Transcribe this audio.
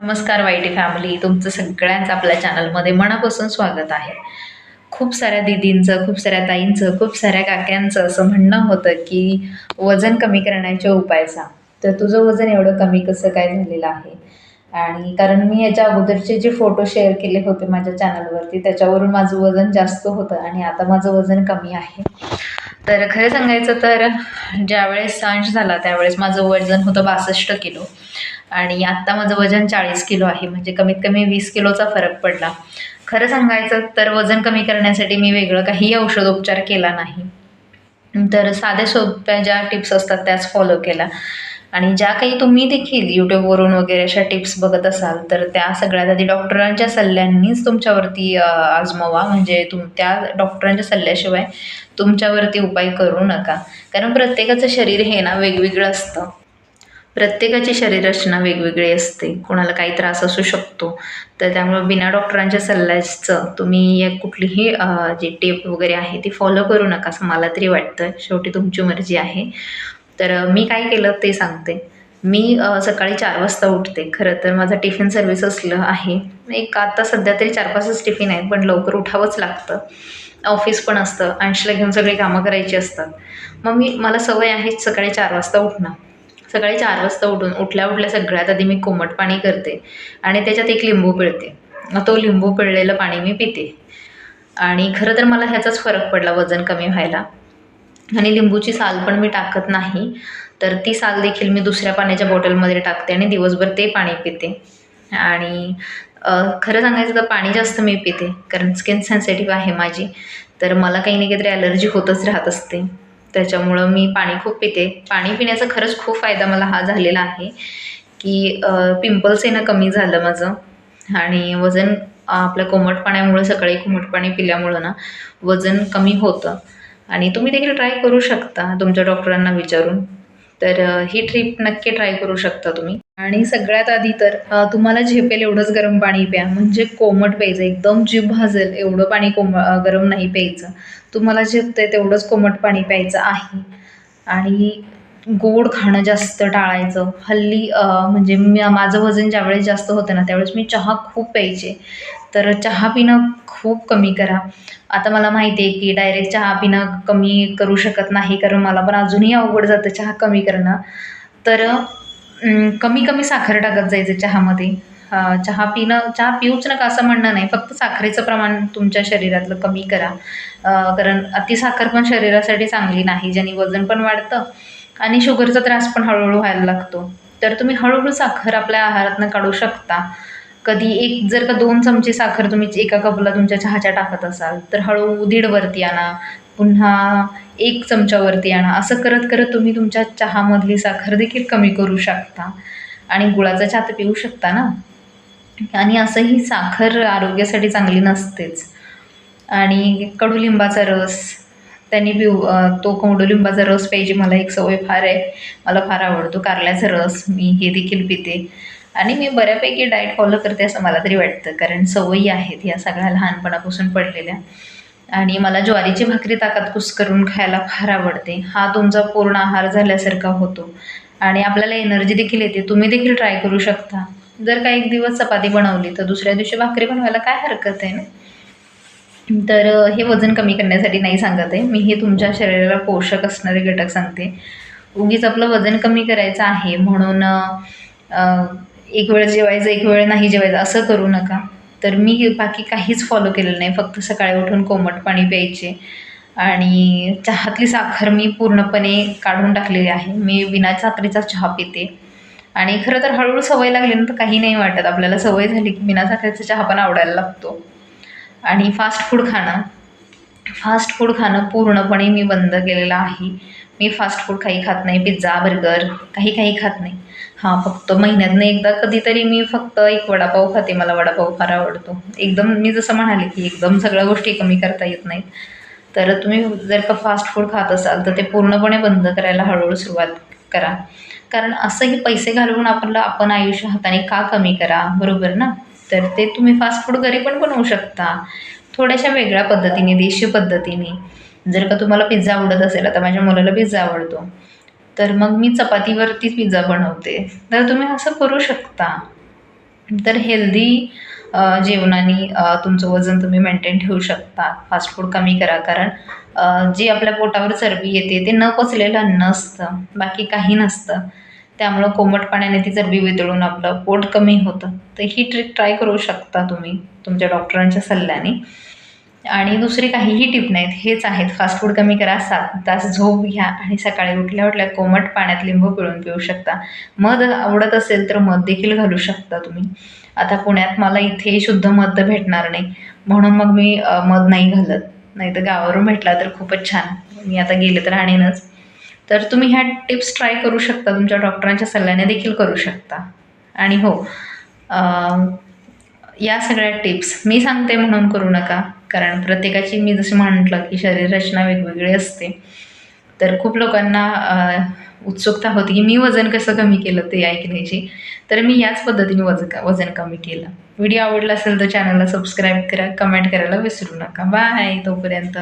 नमस्कार YT family, तुमचं सगळ्यांचं आपल्या चॅनलमध्ये मनापासून स्वागत आहे. खूप साऱ्या दीदींचं, खूप साऱ्या ताईंचं, खूप साऱ्या काक्यांचं असं म्हणणं होतं की वजन कमी करण्याचे उपाय सांग. तर तुझं वजन एवढं कमी कसं काय झालेलं आहे? आणि कारण मी याच्या अगोदरचे जे फोटो शेअर केले होते माझ्या चॅनलवरती, त्याच्यावरून माझं वजन जास्त होतं आणि आता माझं वजन कमी आहे. तर खरं सांगायचं तर ज्यावेळेस सांज झाला त्यावेळेस माझं वजन होतं 62 किलो आणि आत्ता माझं वजन 40 किलो आहे. म्हणजे कमीत कमी 20 किलोचा फरक पडला. खरं सांगायचं तर वजन कमी करण्यासाठी मी वेगळं काही औषधोपचार केला नाही. तर साध्या सोप्या ज्या टिप्स असतात त्याच फॉलो केल्या आणि ज्या काही तुम्ही देखील यूट्यूबवरून वगैरे अशा टिप्स बघत असाल तर त्या सगळ्यात आधी डॉक्टरांच्या सल्ल्यांनीच तुमच्यावरती आजमावा. म्हणजे त्या डॉक्टरांच्या सल्ल्याशिवाय तुमच्यावरती उपाय करू नका. कारण प्रत्येकाचं शरीर हे ना वेगवेगळं असतं. प्रत्येकाची शरीररचना वेगवेगळी असते. कोणाला काही त्रास असू शकतो. तर त्यामुळे बिना डॉक्टरांच्या सल्ल्याचं तुम्ही या कुठलीही जी टिप वगैरे आहे ती फॉलो करू नका असं मला तरी वाटतं. शेवटी तुमची मर्जी आहे. तर मी काय केलं ते सांगते. मी सकाळी 4 वाजता उठते. खरं तर माझं टिफिन सर्व्हिस असलं आहे. एक आता सध्या तरी 4-5च टिफिन आहेत, पण लवकर उठावंच लागतं. ऑफिस पण असतं. अंशला घेऊन सगळी कामं करायची असतात. मग मला सवय आहेच सकाळी 4 वाजता उठणं. सकाळी 4 वाजता उठल्या सगळ्यात आधी मी कोमट पाणी करते आणि त्याच्यात एक लिंबू पिळते. तो लिंबू पिळलेलं पाणी मी पिते आणि खरं तर मला ह्याचाच फरक पडला वजन कमी व्हायला. आणि लिंबूची साल पण मी टाकत नाही. तर ती साल देखील मी दुसऱ्या पाण्याच्या बॉटलमध्ये टाकते आणि दिवसभर ते पाणी पिते. आणि खरं सांगायचं तर पाणी जास्त मी पिते कारण स्किन सेन्सिटिव्ह आहे माझी. तर मला काही ना काहीतरी ॲलर्जी होतच राहत असते. त्याच्यामुळं मी पाणी खूप पिते. पाणी पिण्याचा खरंच खूप फायदा मला हा झालेला आहे की पिंपल्स येणं कमी झालं माझं आणि वजन आपल्या कोमट पाण्यामुळं सकाळी कोमट पाणी पिल्यामुळं ना वजन कमी होतं. आणि तुम्ही देखील ट्राय करू शकता तुमच्या डॉक्टरांना विचारून. तर ही ट्रिप नक्की ट्राय करू शकता तुम्ही. आणि सगळ्यात आधी तर तुम्हाला झेपेल एवढंच गरम पाणी प्या. म्हणजे कोमट प्यायचं, एकदम जीभ भाजेल एवढं पाणी गरम नाही प्यायचं. तुम्हाला झेपतंय तेवढंच कोमट पाणी प्यायचं आहे. आणि गोड खाणं जास्त टाळायचं. हल्ली म्हणजे माझं वजन ज्यावेळेस जास्त होतं ना त्यावेळेस मी चहा खूप प्यायचे. तर चहा पिणं खूप कमी करा. आता मला माहिती आहे की डायरेक्ट चहा पिणं कमी करू शकत नाही, कारण मला पण अजूनही अवघड जातं चहा कमी करणं. तर कमी साखर टाकत जायचं चहामध्ये. चहा पिऊच नका असं म्हणणं नाही, फक्त साखरेचं प्रमाण तुमच्या शरीरातलं कमी करा. कारण अतिसाखर पण शरीरासाठी चांगली नाही, ज्याने वजन पण वाढतं आणि शुगरचा त्रास पण हळूहळू व्हायला लागतो. तर तुम्ही हळूहळू साखर आपल्या आहारातनं काढू शकता. कधी जर का 2 चमचे साखर तुम्ही एका कपला तुमच्या चहाच्या टाकत असाल, तर हळू 1.5 वरती आणा, पुन्हा 1 चमच्यावरती आणा. असं करत करत तुम्ही तुमच्या चहामधली साखर देखील कमी करू शकता. आणि गुळाचा चहा तर पिऊ शकता ना. आणि असंही साखर आरोग्यासाठी चांगली नसतेच. आणि कडुलिंबाचा रस त्यांनी तो कडुलिंबाचा रस प्यायची मला एक सवय फार आहे. मला फार आवडतो. कारल्याचा रस मी हे देखील पिते. आणि मी बऱ्यापैकी डाएट फॉलो करते असं मला तरी वाटतं, कारण सवयी आहेत या सगळ्या लहानपणापासून पडलेल्या. आणि मला ज्वारीची भाकरी ताकात कुस्करून खायला फार आवडते. हा तुमचा पूर्ण आहार झाल्यासारखा होतो आणि आपल्याला एनर्जी देखील येते. तुम्ही देखील ट्राय करू शकता. जर का एक दिवस चपाती बनवली तर दुसऱ्या दिवशी भाकरी बनवायला काय हरकत आहे ना. तर हे वजन कमी करण्यासाठी नाही सांगत आहे मी, हे तुमच्या शरीराला पोषक असणारे घटक सांगते. उगीच आपलं वजन कमी करायचं आहे म्हणून एक वेळ जेवायचं, एक वेळ नाही जेवायचं असं करू नका. तर मी बाकी काहीच फॉलो केलेलं नाही. फक्त सकाळी उठून कोमट पाणी प्यायचे आणि चहातली साखर मी पूर्णपणे काढून टाकलेली आहे. मी बिना साखरेचा चहा पिते. आणि खरं तर हळूहळू सवय लागली ना तर काही नाही वाटत. आपल्याला सवय झाली की बिना साखरेचा चहा पण आवडायला लागतो. आणि फास्ट फूड खाणं पूर्णपणे मी बंद केलेलं आहे. मी फास्ट फूड काही खात नाही. पिझ्झा, बर्गर काही खात नाही. हां, फक्त महिन्यातनं एकदा कधीतरी मी फक्त एक वडापाव खाते. मला वडापाव फार आवडतो. एकदम मी जसं म्हणाले की एकदम सगळ्या गोष्टी कमी करता येत नाहीत. तर तुम्ही जर का फास्ट फूड खात असाल तर ते पूर्णपणे बंद करायला हळूहळू सुरुवात करा. कारण असंही पैसे घालवून आपण आयुष्य हाताने का कमी करा, बरोबर ना? तर ते तुम्ही फास्ट फूड घरी पण बनवू शकता. थोड्याशा वेगळ्या पद्धतीने, देशी पद्धतीने. जर का तुम्हाला पिझ्झा आवडत असेल, आता माझ्या मुलाला पिझ्झा आवडतो, तर मग मी चपातीवरती पिझ्झा बनवते. तर तुम्ही असं करू शकता. तर हेल्दी जेवणाने तुमचं वजन तुम्ही मेंटेन ठेवू शकता. फास्ट फूड कमी करा, कारण जी आपल्या पोटावर चरबी येते ते न पचलेलं अन्न असतं, बाकी काही नसतं. त्यामुळं कोमट पाण्याने ती चरबी वितळून आपलं पोट कमी होतं. तर ही ट्रिक ट्राय करू शकता तुम्ही तुमच्या डॉक्टरांच्या सल्ल्याने. आणि दुसरी काहीही टिप नाहीत, हेच आहेत. फास्ट फूड कमी करा, 7 तास झोप घ्या आणि सकाळी उठल्या-उठल्या कोमट पाण्यात लिंबू पिळून पिऊ शकता. मध आवडत असेल तर मध देखील घालू शकता तुम्ही. आता पुण्यात मला इथे शुद्ध मध भेटणार नाही, म्हणून मग मी मध नाही घालत. नाहीतर गावावरून भेटला तर खूपच छान. मी आता गेले तर आणीनच. तर तुम्ही ह्या टिप्स ट्राय करू शकता. तुमच्या डॉक्टरांच्या सल्ल्याने देखील करू शकता. आणि हो, या सगळ्या टिप्स मी सांगते म्हणून करू नका, कारण प्रत्येकाची, मी जसं म्हटलं की शरीर रचना वेगवेगळी असते. तर खूप लोकांना उत्सुकता होती की मी वजन कसं कमी केलं ते ऐकण्याची. तर मी याच पद्धतीने वजन कमी केलं. व्हिडिओ आवडला असेल तर चॅनलला सबस्क्राईब करा, कमेंट करायला विसरू नका. बाय तोपर्यंत.